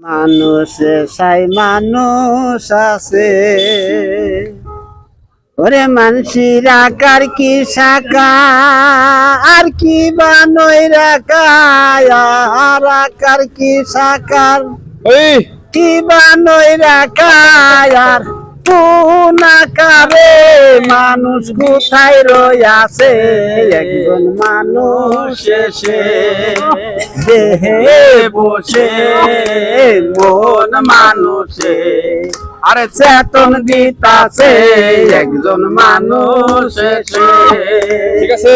মানুষে সাই মানুষ আছে ওরে মানসির আকার কি শাখা আর কি বানই রাখা আর আকার কি শাখার কি বানই রাখা আর কোন আকারে মানুষ কোথায় রইয়াছে একজন মানুষ এসে দেহে বসে মন মানুষে আরে চেতন দিতাছে একজন মানুষ এসে ঠিক আছে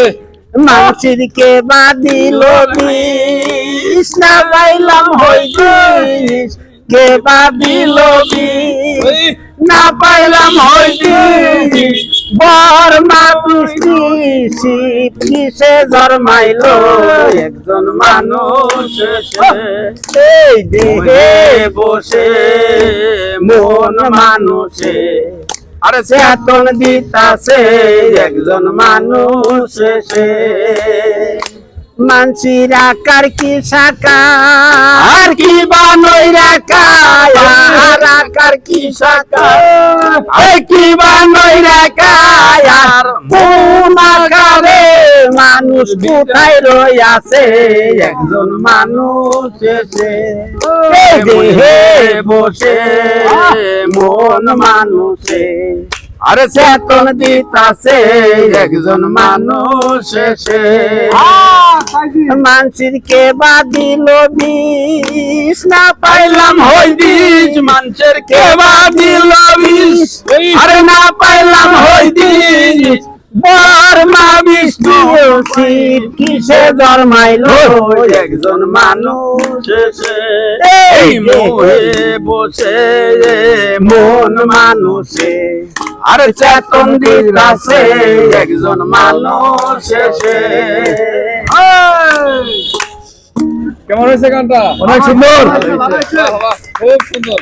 মানুষের কে বাদিল বিষ না পাইলাম হইতিস কে বাদিল বিষ না পাইলাম হইতিস বর্মা পুষ্টি শীত কিসে জন্মাইল একজন মানুষ এই দেহে বসে মন মানুষে আরে চেতন দিতাছে একজন মানুষ এসে মানসির আকার কি শাখা আর কি বানই রাখা আর আকার কি শাখা আর কি বানই রাখা আর কোন আকারে মানুষ কোথায় রইয়াছে একজন মানুষ এসে দেহে বসে মন মানুষে আরে চেতন দিতাছে একজন মানুষ এসে মানসির কে বাদিল বিষ না পাইলাম হইদিস মানুষের কে বাদিল বিষ আরে না পাইলাম হইদিস বর্মা বৃষ্টি শীত কিসে জন্মাইল একজন মানুষ এসে এই মোহে বসে মন মানুষে আর চেতন দিতাছে একজন মানুষ এসে কেমন হয়েছে গানটা? অনেক সুন্দর খুব সুন্দর।